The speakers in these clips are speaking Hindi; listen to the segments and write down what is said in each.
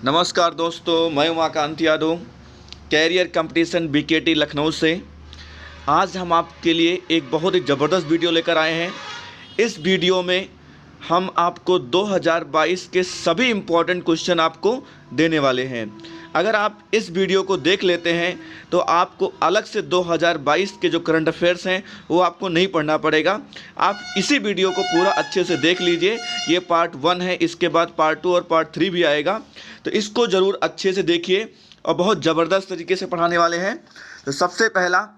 नमस्कार दोस्तों, मैं Umakant Yadav career competition BKT Lucknow से। आज हम आपके लिए एक बहुत ही ज़बरदस्त वीडियो लेकर आए हैं। इस वीडियो में हम आपको 2022 के सभी इम्पोर्टेंट क्वेश्चन आपको देने वाले हैं। अगर आप इस वीडियो को देख लेते हैं तो आपको अलग से 2022 के जो करंट अफेयर्स हैं वो आपको नहीं पढ़ना पड़ेगा। आप इसी वीडियो को पूरा अच्छे से देख लीजिए। ये पार्ट 1 है, इसके बाद पार्ट 2 और पार्ट 3 भी आएगा, तो इसको ज़रूर अच्छे से देखिए और बहुत ज़बरदस्त तरीके से पढ़ाने वाले हैं। तो सबसे पहला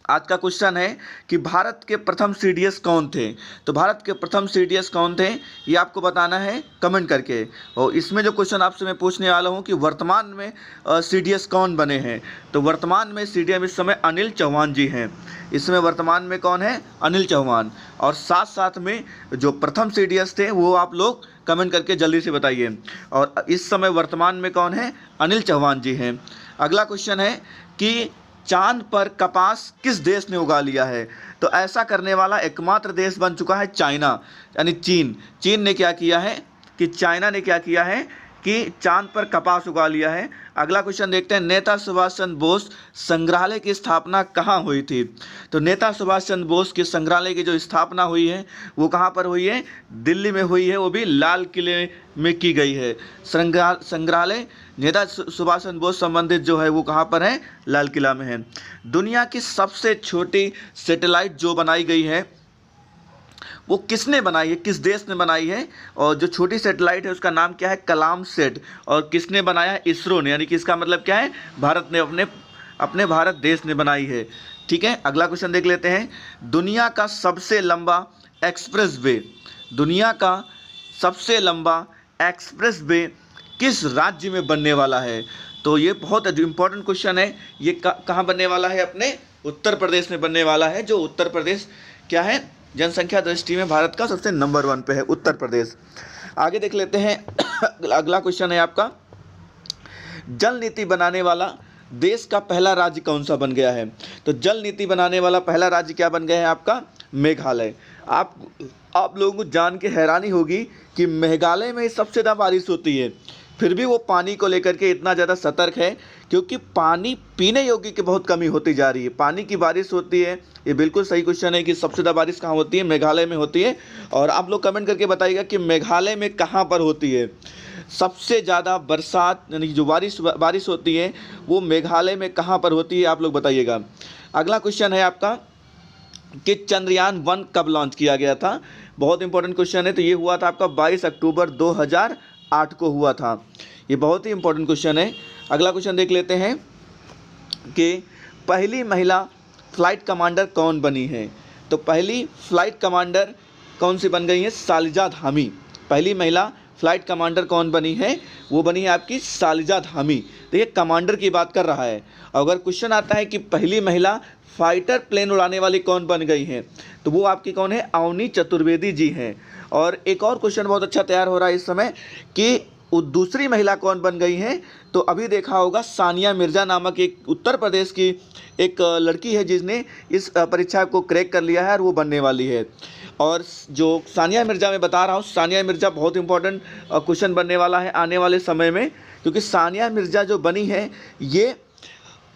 आज का क्वेश्चन है कि भारत के प्रथम सीडीएस कौन थे। तो भारत के प्रथम सीडीएस कौन थे ये आपको बताना है कमेंट करके। और इसमें जो क्वेश्चन आपसे मैं पूछने वाला हूँ कि वर्तमान में सीडीएस कौन बने हैं। तो वर्तमान में सीडीएम इस समय अनिल चौहान जी हैं। इसमें वर्तमान में कौन है? अनिल चौहान। और साथ साथ में जो प्रथम सीडीएस थे वो आप लोग कमेंट करके जल्दी से बताइए। और इस समय वर्तमान में कौन है? अनिल चौहान जी हैं। अगला क्वेश्चन है कि चांद पर कपास किस देश ने उगा लिया है। तो ऐसा करने वाला एकमात्र देश बन चुका है चाइना, यानी चीन। चीन ने क्या किया है कि चाइना ने क्या किया है कि चांद पर कपास उगा लिया है। अगला क्वेश्चन देखते हैं, नेता सुभाष चंद्र बोस संग्रहालय की स्थापना कहाँ हुई थी। तो नेता सुभाष चंद्र बोस के संग्रहालय की जो स्थापना हुई है वो कहाँ पर हुई है? दिल्ली में हुई है, वो भी लाल किले में की गई है। संग्रहालय नेता सुभाष चंद्र बोस संबंधित जो है वो कहाँ पर है? लाल किला में है। दुनिया की सबसे छोटी सैटेलाइट जो बनाई गई है वो किसने बनाई है, किस देश ने बनाई है? और जो छोटी सैटेलाइट है उसका नाम क्या है? कलाम सेट। और किसने बनाया है? इसरो ने। यानी कि इसका मतलब क्या है? भारत ने अपने भारत देश ने बनाई है। ठीक है, अगला क्वेश्चन देख लेते हैं। दुनिया का सबसे लंबा एक्सप्रेस वे, दुनिया का सबसे लंबा एक्सप्रेस वे किस राज्य में बनने वाला है? तो ये बहुत इंपॉर्टेंट क्वेश्चन है। ये कहाँ बनने वाला है? अपने उत्तर प्रदेश में बनने वाला है। जो उत्तर प्रदेश क्या है? जनसंख्या दृष्टि में भारत का सबसे नंबर 1 पे है उत्तर प्रदेश। आगे देख लेते हैं। अगला क्वेश्चन है आपका, जल नीति बनाने वाला देश का पहला राज्य कौन सा बन गया है? तो जल नीति बनाने वाला पहला राज्य क्या बन गया है आपका? मेघालय। आप लोगों को जान के हैरानी होगी कि मेघालय में सबसे ज़्यादा बारिश होती है, फिर भी वो पानी को लेकर के इतना ज़्यादा सतर्क है क्योंकि पानी पीने योग्य की बहुत कमी होती जा रही है। पानी की बारिश होती है, ये बिल्कुल सही क्वेश्चन है कि सबसे ज़्यादा बारिश कहाँ होती है? मेघालय में होती है। और आप लोग कमेंट करके बताइएगा कि मेघालय में कहाँ पर होती है सबसे ज़्यादा बरसात, यानी जो बारिश होती है वो मेघालय में कहाँ पर होती है, आप लोग बताइएगा। अगला क्वेश्चन है आपका कि चंद्रयान 1 कब लॉन्च किया गया था? बहुत इंपॉर्टेंट क्वेश्चन है। तो ये हुआ था आपका 22 अक्टूबर 2008 को हुआ था। ये बहुत ही इंपॉर्टेंट क्वेश्चन है। अगला क्वेश्चन देख लेते हैं कि पहली महिला फ्लाइट कमांडर कौन बनी है? तो पहली फ्लाइट कमांडर कौन सी बन गई है? सालिजा धामी। पहली महिला फ्लाइट कमांडर कौन बनी है? वो बनी है आपकी सालिजा धामी। तो ये कमांडर की बात कर रहा है। अगर क्वेश्चन आता है कि पहली महिला फाइटर प्लेन उड़ाने वाली कौन बन गई हैं, तो वो आपकी कौन है? अवनी चतुर्वेदी जी हैं। और एक और क्वेश्चन बहुत अच्छा तैयार हो रहा है इस समय कि दूसरी महिला कौन बन गई हैं। तो अभी देखा होगा सानिया मिर्ज़ा नामक एक उत्तर प्रदेश की एक लड़की है जिसने इस परीक्षा को क्रैक कर लिया है और वो बनने वाली है। और जो सानिया मिर्ज़ा मैं बता रहा हूँ, सानिया मिर्ज़ा बहुत इंपॉर्टेंट क्वेश्चन बनने वाला है आने वाले समय में, क्योंकि सानिया मिर्ज़ा जो बनी है ये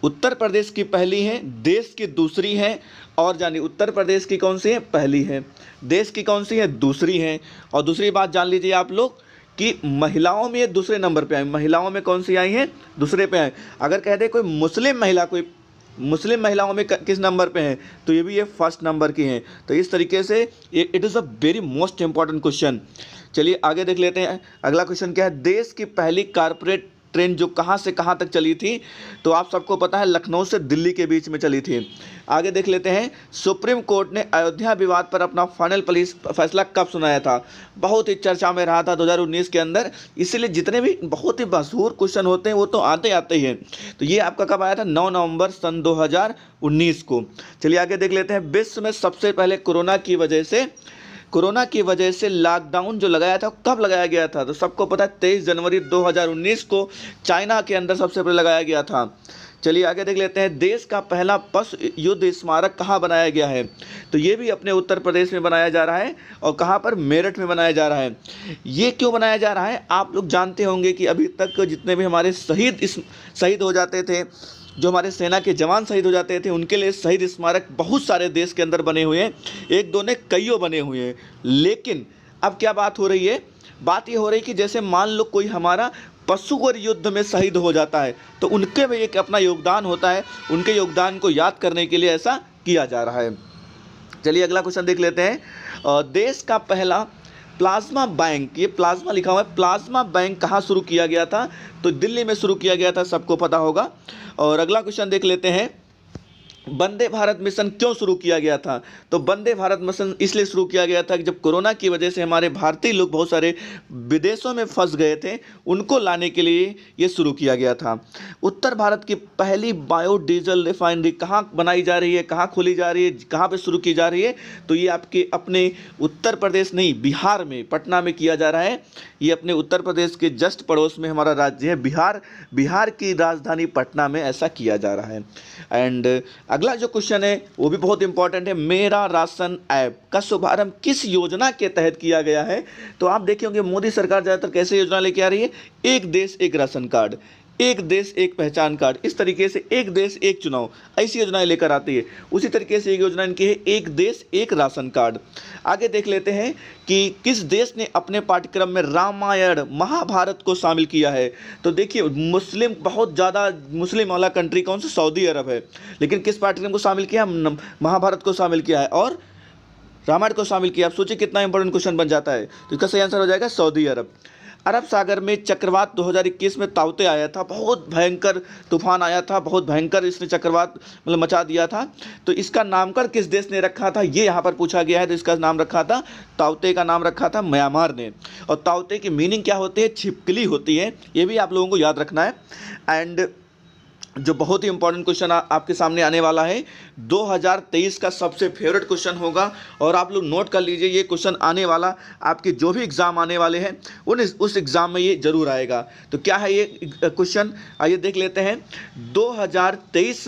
उत्तर प्रदेश की पहली है, देश की दूसरी है। और जानिए उत्तर प्रदेश की कौन सी है? पहली है। देश की कौन सी है? दूसरी है। और दूसरी बात जान लीजिए आप लोग कि महिलाओं में ये दूसरे नंबर पे आई। महिलाओं में कौन सी आई हैं? दूसरे पे आई। अगर कह दे कोई मुस्लिम महिलाओं में किस नंबर पे हैं, तो ये भी ये फर्स्ट नंबर की हैं। तो इस तरीके से it is a very most important question. चलिए आगे देख लेते हैं। अगला क्वेश्चन क्या है? देश की पहली कारपोरेट ट्रेन जो कहाँ से कहाँ तक चली थी? तो आप सबको पता है लखनऊ से दिल्ली के बीच में चली थी। आगे देख लेते हैं, सुप्रीम कोर्ट ने अयोध्या विवाद पर अपना फाइनल फैसला कब सुनाया था? बहुत ही चर्चा में रहा था 2019 के अंदर, इसीलिए जितने भी बहुत ही मशहूर क्वेश्चन होते हैं वो तो आते आते ही हैं। तो ये आपका कब आया था? 9 नवंबर सन 2019 को। चलिए आगे देख लेते हैं। विश्व में सबसे पहले कोरोना की वजह से लॉकडाउन जो लगाया था कब लगाया गया था? तो सबको पता है 23 जनवरी 2019 को चाइना के अंदर सबसे पहले लगाया गया था। चलिए आगे देख लेते हैं, देश का पहला पशु युद्ध स्मारक कहाँ बनाया गया है? तो ये भी अपने उत्तर प्रदेश में बनाया जा रहा है, और कहाँ पर? मेरठ में बनाया जा रहा है। ये क्यों बनाया जा रहा है? आप लोग जानते होंगे कि अभी तक जितने भी हमारे शहीद हो जाते थे, जो हमारे सेना के जवान शहीद हो जाते थे, उनके लिए शहीद स्मारक बहुत सारे देश के अंदर बने हुए हैं, एक दो ने कईयों बने हुए हैं। लेकिन अब क्या बात हो रही है? बात ये हो रही है कि जैसे मान लो कोई हमारा पशुवर युद्ध में शहीद हो जाता है, तो उनके में एक अपना योगदान होता है, उनके योगदान को याद करने के लिए ऐसा किया जा रहा है। चलिए अगला क्वेश्चन देख लेते हैं, देश का पहला प्लाज्मा बैंक, ये प्लाज्मा लिखा हुआ है, प्लाज्मा बैंक कहाँ शुरू किया गया था? तो दिल्ली में शुरू किया गया था, सबको पता होगा। और अगला क्वेश्चन देख लेते हैं, वंदे भारत मिशन क्यों शुरू किया गया था? तो वंदे भारत मिशन इसलिए शुरू किया गया था कि जब कोरोना की वजह से हमारे भारतीय लोग बहुत सारे विदेशों में फंस गए थे, उनको लाने के लिए ये शुरू किया गया था। उत्तर भारत की पहली बायोडीजल रिफाइनरी कहाँ बनाई जा रही है, कहाँ खोली जा रही है, कहाँ पे शुरू की जा रही है? तो ये आपके अपने उत्तर प्रदेश नहीं, बिहार में, पटना में किया जा रहा है। ये अपने उत्तर प्रदेश के जस्ट पड़ोस में हमारा राज्य है बिहार, बिहार की राजधानी पटना में ऐसा किया जा रहा है। एंड अगला जो क्वेश्चन है वो भी बहुत इंपॉर्टेंट है, मेरा राशन ऐप का शुभारंभ किस योजना के तहत किया गया है? तो आप देखे होंगे मोदी सरकार ज़्यादातर कैसे योजना लेके आ रही है, एक देश एक राशन कार्ड, एक देश एक पहचान कार्ड, इस तरीके से एक देश एक चुनाव, ऐसी योजनाएं लेकर आती है। उसी तरीके से एक योजना इनकी है, एक देश एक राशन कार्ड। आगे देख लेते हैं कि किस देश ने अपने पाठ्यक्रम में रामायण महाभारत को शामिल किया है? तो देखिए मुस्लिम, बहुत ज़्यादा मुस्लिम वाला कंट्री कौन सा? सऊदी अरब है। लेकिन किस पाठ्यक्रम को शामिल किया? महाभारत को शामिल किया है और रामायण को शामिल किया। आप सोचिए कितना इंपॉर्टेंट क्वेश्चन बन जाता है। तो इसका सही आंसर हो जाएगा सऊदी अरब। अरब सागर में चक्रवात 2021 में ताउते आया था, बहुत भयंकर तूफान आया था, बहुत भयंकर इसने चक्रवात मतलब मचा दिया था। तो इसका नामकरण किस देश ने रखा था, ये यहाँ पर पूछा गया है। तो इसका नाम रखा था, ताउते का नाम रखा था म्यांमार ने। और ताउते की मीनिंग क्या होती है? छिपकली होती है। ये भी आप लोगों को याद रखना है। एंड जो बहुत ही इंपॉर्टेंट क्वेश्चन आपके सामने आने वाला है, 2023 का सबसे फेवरेट क्वेश्चन होगा, और आप लोग नोट कर लीजिए, ये क्वेश्चन आने वाला आपके जो भी एग्ज़ाम आने वाले हैं उस एग्ज़ाम में ये जरूर आएगा। तो क्या है ये क्वेश्चन, आइए देख लेते हैं। 2023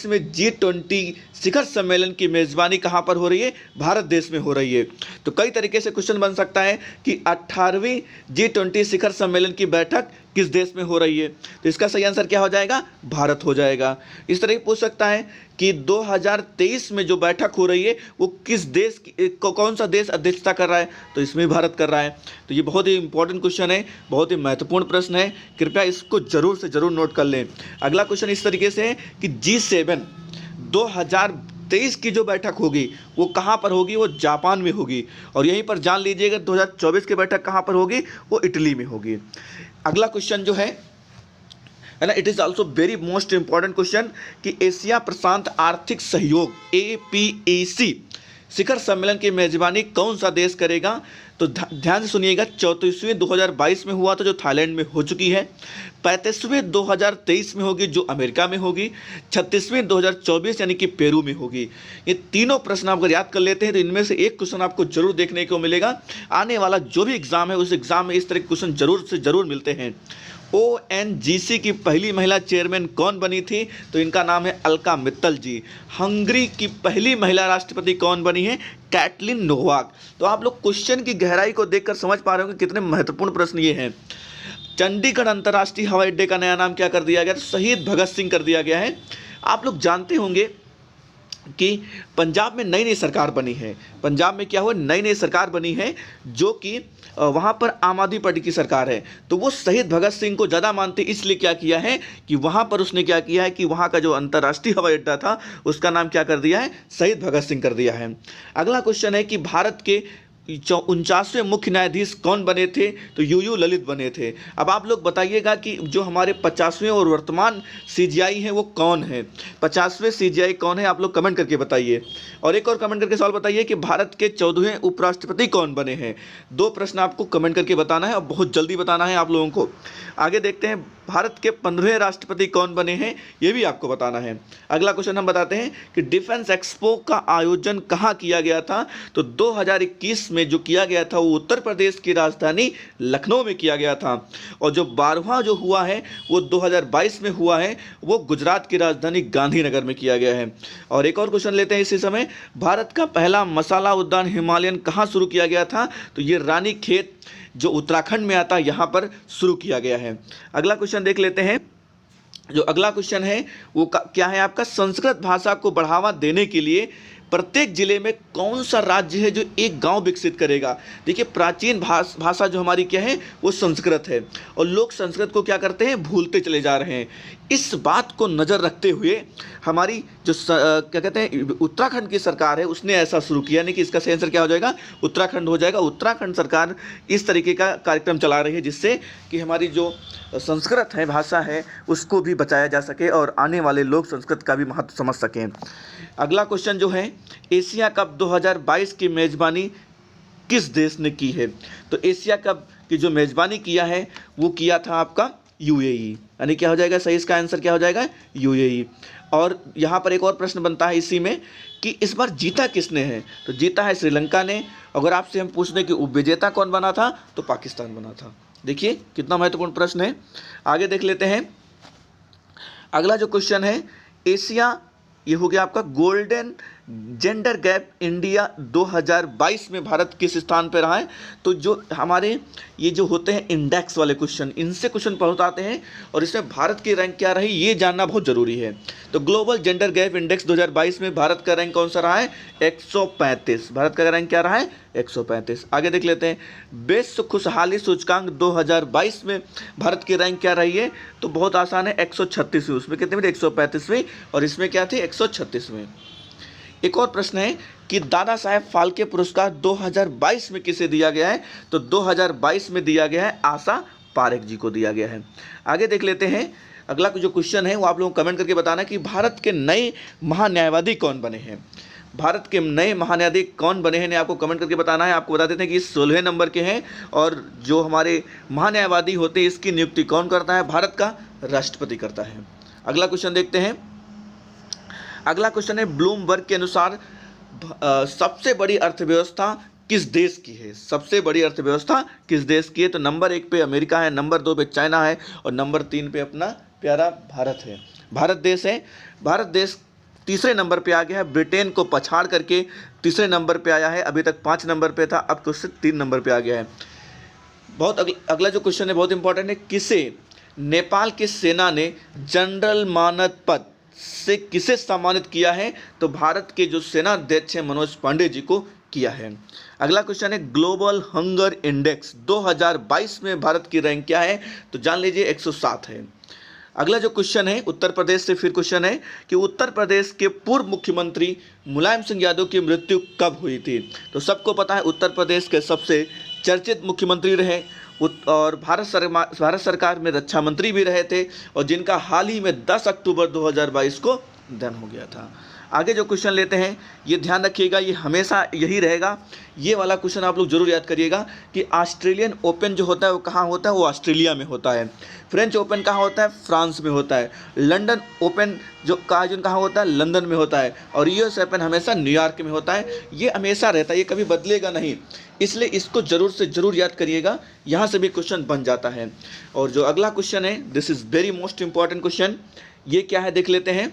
में G20 शिखर सम्मेलन की मेज़बानी कहाँ पर हो रही है? भारत देश में हो रही है। तो कई तरीके से क्वेश्चन बन सकता है कि 18वीं G20 शिखर सम्मेलन की बैठक किस देश में हो रही है? तो इसका सही आंसर क्या हो जाएगा? भारत हो जाएगा। इस तरह पूछ सकता है कि 2023 में जो बैठक हो रही है वो किस देश को, कौन सा देश अध्यक्षता कर रहा है? तो इसमें भारत कर रहा है। तो ये बहुत ही इंपॉर्टेंट क्वेश्चन है, बहुत ही महत्वपूर्ण प्रश्न है, कृपया इसको जरूर से जरूर नोट कर लें। अगला क्वेश्चन इस तरीके से है कि G7 2023 की जो बैठक होगी वो कहाँ पर होगी? वो जापान में होगी। और यहीं पर जान लीजिएगा 2024 की बैठक कहाँ पर होगी? वो इटली में होगी। अगला क्वेश्चन जो है ना, it is also very most important question कि एशिया प्रशांत आर्थिक सहयोग APEC शिखर सम्मेलन की मेजबानी कौन सा देश करेगा? तो ध्यान से सुनिएगा। 34वीं 2022 में हुआ था जो थाईलैंड में हो चुकी है, 35वीं 2023 में होगी जो अमेरिका में होगी, 36वीं 2024 यानी कि पेरू में होगी। ये तीनों प्रश्न आप अगर याद कर लेते हैं तो इनमें से एक क्वेश्चन आपको जरूर देखने को मिलेगा। आने वाला जो भी एग्जाम है उस एग्जाम में इस तरह के क्वेश्चन जरूर से जरूर मिलते हैं। ONGC की पहली महिला चेयरमैन कौन बनी थी? तो इनका नाम है अलका मित्तल जी। हंगरी की पहली महिला राष्ट्रपति कौन बनी है? Katalin Novak. तो आप लोग क्वेश्चन की गहराई को देखकर समझ पा रहे हो कि कितने महत्वपूर्ण प्रश्न ये हैं। चंडीगढ़ अंतर्राष्ट्रीय हवाई अड्डे का नया नाम क्या कर दिया गया? तो शहीद भगत सिंह कर दिया गया है। आप लोग जानते होंगे कि पंजाब में नई नई सरकार बनी है। पंजाब में क्या हुआ? नई नई सरकार बनी है जो कि वहाँ पर आम आदमी पार्टी की सरकार है। तो वो शहीद भगत सिंह को ज़्यादा मानते, इसलिए क्या किया है कि वहाँ पर उसने क्या किया है कि वहाँ का जो अंतर्राष्ट्रीय हवाई अड्डा था उसका नाम क्या कर दिया है? शहीद भगत सिंह कर दिया है। अगला क्वेश्चन है कि भारत के 49वें मुख्य न्यायाधीश कौन बने थे? तो यूयू ललित बने थे। अब आप लोग बताइएगा कि जो हमारे 50वें और वर्तमान CGI हैं वो कौन है? 50वें CGI कौन है? आप लोग कमेंट करके बताइए। और एक और कमेंट करके सवाल बताइए कि भारत के 14वें उपराष्ट्रपति कौन बने हैं? 2 प्रश्न आपको कमेंट करके बताना है और बहुत जल्दी बताना है आप लोगों को। आगे देखते हैं, भारत के 15वें राष्ट्रपति कौन बने हैं, ये भी आपको बताना है। अगला क्वेश्चन हम बताते हैं कि डिफेंस एक्सपो का आयोजन कहाँ किया गया था, तो 2021 में जो किया गया था वो उत्तर प्रदेश की राजधानी लखनऊ में किया गया था, और जो 12वां जो हुआ है वो 2022 में हुआ है, वो गुजरात की राजधानी गांधीनगर में किया गया है। और एक और क्वेश्चन लेते हैं इसी समय, भारत का पहला मसाला उद्यान हिमालयन कहाँ शुरू किया गया था, तो ये रानीखेत जो उत्तराखंड में आता है यहाँ पर शुरू किया गया है। अगला क्वेश्चन देख लेते हैं। जो अगला क्वेश्चन है वो क्या है आपका, संस्कृत भाषा को बढ़ावा देने के लिए प्रत्येक जिले में कौन सा राज्य है जो एक गांव विकसित करेगा। देखिए प्राचीन भाषा जो हमारी क्या है वो संस्कृत है, और लोग संस्कृत को क्या करते हैं, भूलते चले जा रहे हैं। इस बात को नज़र रखते हुए हमारी जो क्या कहते हैं उत्तराखंड की सरकार है उसने ऐसा शुरू किया, यानी कि इसका सही आंसर क्या हो जाएगा, उत्तराखंड हो जाएगा। उत्तराखंड सरकार इस तरीके का कार्यक्रम चला रही है जिससे कि हमारी जो संस्कृत है भाषा है उसको भी बचाया जा सके और आने वाले लोग संस्कृत का भी महत्व समझ सकें। अगला क्वेश्चन जो है, एशिया कप 2022 की मेज़बानी किस देश ने की है, तो एशिया कप की जो मेज़बानी किया है वो किया था आपका यूएई, यानी क्या हो जाएगा सही, इसका आंसर क्या हो जाएगा, यूएई। और यहाँ पर एक और प्रश्न बनता है इसी में कि इस बार जीता किसने है, तो जीता है श्रीलंका ने। अगर आपसे हम पूछ दें कि उपविजेता कौन बना था, तो पाकिस्तान बना था। देखिए कितना महत्वपूर्ण प्रश्न है। आगे देख लेते हैं। अगला जो क्वेश्चन है, एशिया, ये हो गया आपका गोल्डन जेंडर गैप इंडिया 2022 में भारत किस स्थान पर रहा है, तो जो हमारे ये जो होते हैं इंडेक्स वाले क्वेश्चन, इनसे क्वेश्चन बहुत आते हैं और इसमें भारत की रैंक क्या रही ये जानना बहुत ज़रूरी है। तो ग्लोबल जेंडर गैप इंडेक्स 2022 में भारत का रैंक कौन सा रहा है, 135। भारत का रैंक क्या रहा है, 135। आगे देख लेते हैं। विश्व खुशहाली सूचकांक 2022 में भारत की रैंक क्या रही है, तो बहुत आसान है, 136वीं। उसमें कितने में, 135वीं, और इसमें क्या थी, 136वीं। एक और प्रश्न है कि दादा साहेब फाल्के पुरस्कार 2022 में किसे दिया गया है, तो 2022 में दिया गया है आशा पारेख जी को दिया गया है। आगे देख लेते हैं। अगला जो क्वेश्चन है वो आप लोगों को कमेंट करके बताना कि भारत के नए महान्यायवादी कौन बने हैं। भारत के नए महान्यायवादी कौन बने हैं आपको कमेंट करके बताना है। आपको बता देते हैं कि 16 नंबर के हैं, और जो हमारे महान्यायवादी होते हैं इसकी नियुक्ति कौन करता है, भारत का राष्ट्रपति करता है। अगला क्वेश्चन देखते हैं। अगला क्वेश्चन है, ब्लूमबर्ग के अनुसार सबसे बड़ी अर्थव्यवस्था किस देश की है, सबसे बड़ी अर्थव्यवस्था किस देश की है, तो नंबर 1 पे अमेरिका है, नंबर 2 पे चाइना है, और नंबर 3 पे अपना प्यारा भारत है। भारत देश है। भारत देश तीसरे नंबर पे आ गया है, ब्रिटेन को पछाड़ करके तीसरे नंबर पे आया है। अभी तक 5 नंबर पे था, अब तो उससे 3 नंबर पे आ गया है। अगला जो क्वेश्चन है बहुत इंपॉर्टेंट है, किसे नेपाल की सेना ने जनरल मानद पद से किसे सम्मानित किया है, तो भारत के जो सेना अध्यक्ष हैं मनोज पांडे जी को किया है। अगला क्वेश्चन है, ग्लोबल हंगर इंडेक्स 2022 में भारत की रैंक क्या है, तो जान लीजिए 107 है। अगला जो क्वेश्चन है उत्तर प्रदेश से फिर क्वेश्चन है कि उत्तर प्रदेश के पूर्व मुख्यमंत्री मुलायम सिंह यादव की मृत्यु कब हुई थी, तो सबको पता है उत्तर प्रदेश के सबसे चर्चित मुख्यमंत्री रहे और भारत सरकार में रक्षा मंत्री भी रहे थे, और जिनका हाल ही में 10 अक्टूबर 2022 को निधन हो गया था। आगे जो क्वेश्चन लेते हैं, ये ध्यान रखिएगा, ये हमेशा यही रहेगा। ये वाला क्वेश्चन आप लोग जरूर याद करिएगा कि ऑस्ट्रेलियन ओपन जो होता है वो कहाँ होता है, वो ऑस्ट्रेलिया में होता है। फ्रेंच ओपन कहाँ होता है, फ्रांस में होता है। लंदन ओपन जो का आयोजन कहाँ होता है, लंदन में होता है। और यूएस ओपन हमेशा न्यूयॉर्क में होता है। ये हमेशा रहता है, ये कभी बदलेगा नहीं, इसलिए इसको ज़रूर से ज़रूर याद करिएगा, यहाँ से भी क्वेश्चन बन जाता है। और जो अगला क्वेश्चन है, this is very most important question, ये क्या है देख लेते हैं।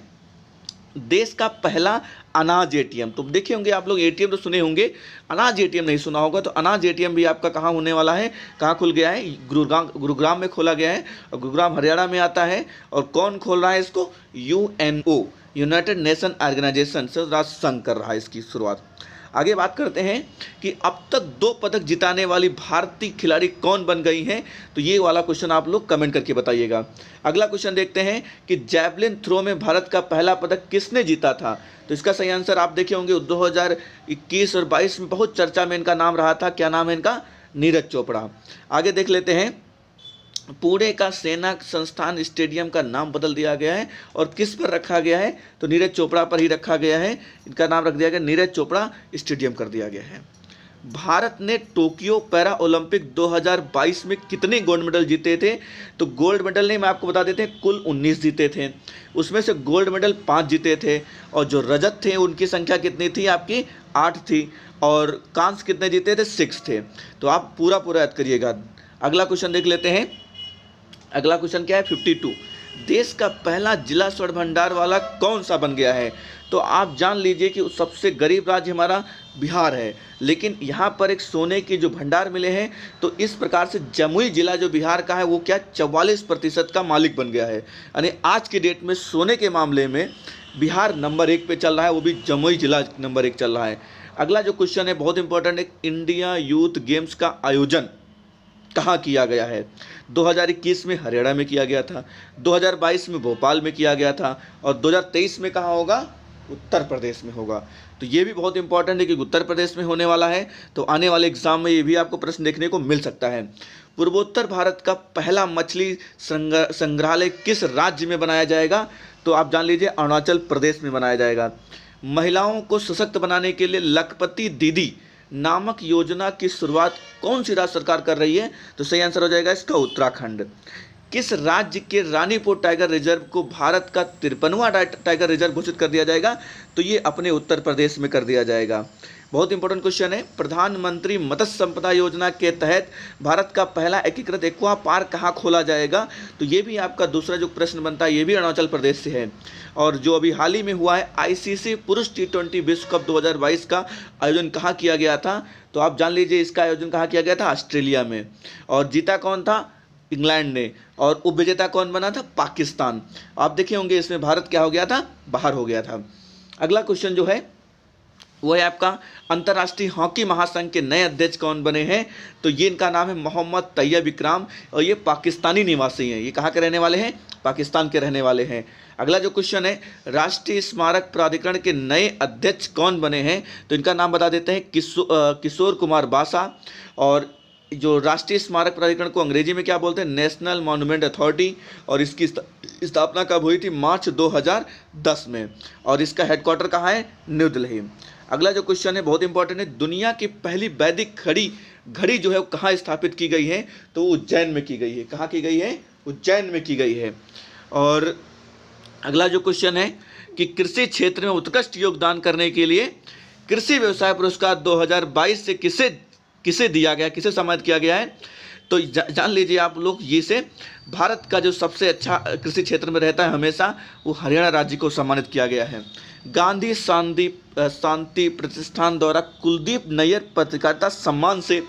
देश का पहला अनाज एटीएम, तो देखे होंगे आप लोग, एटीएम तो सुने होंगे, अनाज एटीएम नहीं सुना होगा। तो अनाज एटीएम भी आपका कहाँ होने वाला है, कहाँ खुल गया है, गुरुग्राम में खोला गया है, और गुरुग्राम हरियाणा में आता है। और कौन खोल रहा है इसको, यूएनओ, यूनाइटेड नेशन ऑर्गेनाइजेशन से राष्ट्र संघ कर रहा है इसकी शुरुआत। आगे बात करते हैं कि अब तक 2 पदक जिताने वाली भारतीय खिलाड़ी कौन बन गई हैं, तो ये वाला क्वेश्चन आप लोग कमेंट करके बताइएगा। अगला क्वेश्चन देखते हैं कि जैवलिन थ्रो में भारत का पहला पदक किसने जीता था, तो इसका सही आंसर आप देखे होंगे 2021 और 22 में बहुत चर्चा में इनका नाम रहा था। क्या नाम है इनका, नीरज चोपड़ा। आगे देख लेते हैं, पुणे का सेना संस्थान स्टेडियम का नाम बदल दिया गया है और किस पर रखा गया है, तो नीरज चोपड़ा पर ही रखा गया है। इनका नाम रख दिया गया, नीरज चोपड़ा स्टेडियम कर दिया गया है। भारत ने टोक्यो पैरा ओलंपिक 2022 में कितने गोल्ड मेडल जीते थे? तो गोल्ड मेडल नहीं, मैं आपको बता देते हैं, कुल 19 जीते थे। उसमें से गोल्ड मेडल 5 जीते थे और जो रजत थे उनकी संख्या कितनी थी आपकी? 8 थी। और कांस्य कितने जीते थे? 6 थे। तो आप पूरा याद करिएगा। अगला क्वेश्चन देख लेते हैं। अगला क्वेश्चन क्या है? 52। देश का पहला जिला स्वर्ण भंडार वाला कौन सा बन गया है? तो आप जान लीजिए कि सबसे गरीब राज्य हमारा बिहार है, लेकिन यहाँ पर एक सोने के जो भंडार मिले हैं, तो इस प्रकार से जमुई जिला जो बिहार का है वो क्या 44% का मालिक बन गया है। यानी आज की डेट में सोने के मामले में बिहार नंबर 1 पे चल रहा है, वो भी जमुई जिला नंबर 1 चल रहा है। अगला जो क्वेश्चन है बहुत इंपॉर्टेंट है, इंडिया यूथ गेम्स का आयोजन कहाँ किया गया है? 2021 में हरियाणा में किया गया था, 2022 में भोपाल में किया गया था और 2023 में कहाँ होगा? उत्तर प्रदेश में होगा। तो ये भी बहुत इंपॉर्टेंट है कि उत्तर प्रदेश में होने वाला है, तो आने वाले एग्जाम में ये भी आपको प्रश्न देखने को मिल सकता है। पूर्वोत्तर भारत का पहला मछली संग्रहालय किस राज्य में बनाया जाएगा? तो आप जान लीजिए अरुणाचल प्रदेश में बनाया जाएगा। महिलाओं को सशक्त बनाने के लिए लखपति दीदी नामक योजना की शुरुआत कौन सी राज्य सरकार कर रही है? तो सही आंसर हो जाएगा इसका उत्तराखंड। किस राज्य के रानीपुर टाइगर रिजर्व को भारत का 53वां टाइगर रिजर्व घोषित कर दिया जाएगा? तो ये अपने उत्तर प्रदेश में कर दिया जाएगा। बहुत इंपॉर्टेंट क्वेश्चन है, प्रधानमंत्री मत्स्य संपदा योजना के तहत भारत का पहला एकीकृत एक्वा पार्क कहाँ खोला जाएगा? तो ये भी आपका दूसरा जो प्रश्न बनता है ये भी अरुणाचल प्रदेश से है। और जो अभी हाल ही में हुआ है आईसीसी पुरुष T20 विश्व कप 2022 का आयोजन कहाँ किया गया था? तो आप जान लीजिए इसका आयोजन कहाँ किया गया था? ऑस्ट्रेलिया में। और जीता कौन था? इंग्लैंड ने। और उपविजेता कौन बना था? पाकिस्तान। आप देखे होंगे इसमें भारत क्या हो गया था? बाहर हो गया था। अगला क्वेश्चन जो है वो है आपका, अंतर्राष्ट्रीय हॉकी महासंघ के नए अध्यक्ष कौन बने हैं? तो ये इनका नाम है मोहम्मद तैयब इकराम और ये पाकिस्तानी निवासी हैं। ये कहाँ के रहने वाले हैं? पाकिस्तान के रहने वाले हैं। अगला जो क्वेश्चन है, राष्ट्रीय स्मारक प्राधिकरण के नए अध्यक्ष कौन बने हैं? तो इनका नाम बता देते हैं, किशोर कुमार बासा। और जो राष्ट्रीय स्मारक प्राधिकरण को अंग्रेजी में क्या बोलते हैं? National monument authority. और इसकी स्थापना कब हुई थी? मार्च 2010 में। और इसका हेडक्वार्टर कहाँ है? न्यू दिल्ली। अगला जो क्वेश्चन है बहुत इंपॉर्टेंट है, दुनिया की पहली वैदिक घड़ी जो है वो कहाँ स्थापित की गई है? तो उज्जैन में की गई है। कहाँ की गई है? उज्जैन में की गई है। और अगला जो क्वेश्चन है कि कृषि क्षेत्र में उत्कृष्ट योगदान करने के लिए कृषि व्यवसाय पुरस्कार 2022 से किसे दिया गया, किसे सम्मानित किया गया है? तो जान लीजिए आप लोग, ये से भारत का जो सबसे अच्छा कृषि क्षेत्र में रहता है हमेशा, वो हरियाणा राज्य को सम्मानित किया गया है। गांधी शांति प्रतिष्ठान द्वारा कुलदीप नैयर पत्रकारिता सम्मान से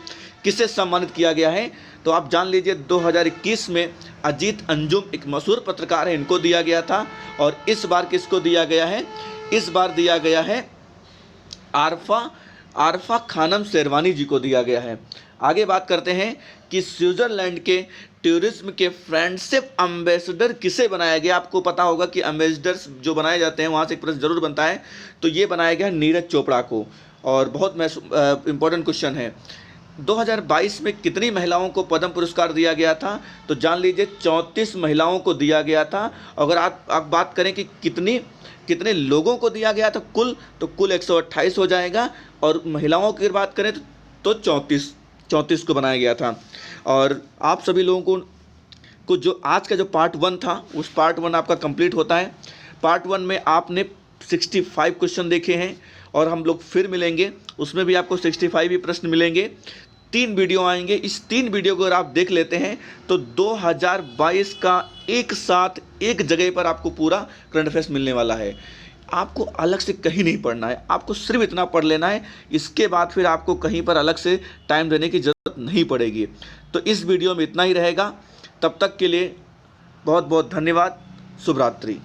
किसे सम्मानित किया गया है? तो आप जान लीजिए 2021 में अजीत अंजुम एक मशहूर पत्रकार है, इनको दिया गया था। और इस बार किसको दिया गया है? इस बार दिया गया है आरफा खानम शेरवानी जी को दिया गया है। आगे बात करते हैं कि स्विट्जरलैंड के टूरिज्म के फ्रेंडशिप एम्बेसडर किसे बनाया गया? आपको पता होगा कि एम्बेसडर्स जो बनाए जाते हैं वहाँ से एक प्रश्न जरूर बनता है, तो ये बनाया गया नीरज चोपड़ा को। और बहुत इंपॉर्टेंट क्वेश्चन है, 2022 में कितनी महिलाओं को पद्म पुरस्कार दिया गया था? तो जान लीजिए 34 महिलाओं को दिया गया था। अगर आप बात करें कि कितने लोगों को दिया गया था तो कुल 128 हो जाएगा। और महिलाओं की बात करें तो 34 को बनाया गया था। और आप सभी लोगों को जो आज का जो पार्ट 1 था, उस पार्ट 1 आपका कंप्लीट होता है। पार्ट 1 में आपने 65 क्वेश्चन देखे हैं और हम लोग फिर मिलेंगे, उसमें भी आपको 65 ही प्रश्न मिलेंगे। 3 वीडियो आएंगे। इस 3 वीडियो को अगर आप देख लेते हैं तो 2022 का एक साथ एक जगह पर आपको पूरा करंट अफेयर्स मिलने वाला है। आपको अलग से कहीं नहीं पढ़ना है, आपको सिर्फ इतना पढ़ लेना है। इसके बाद फिर आपको कहीं पर अलग से टाइम देने की ज़रूरत नहीं पड़ेगी। तो इस वीडियो में इतना ही रहेगा। तब तक के लिए बहुत बहुत धन्यवाद। शुभ रात्रि।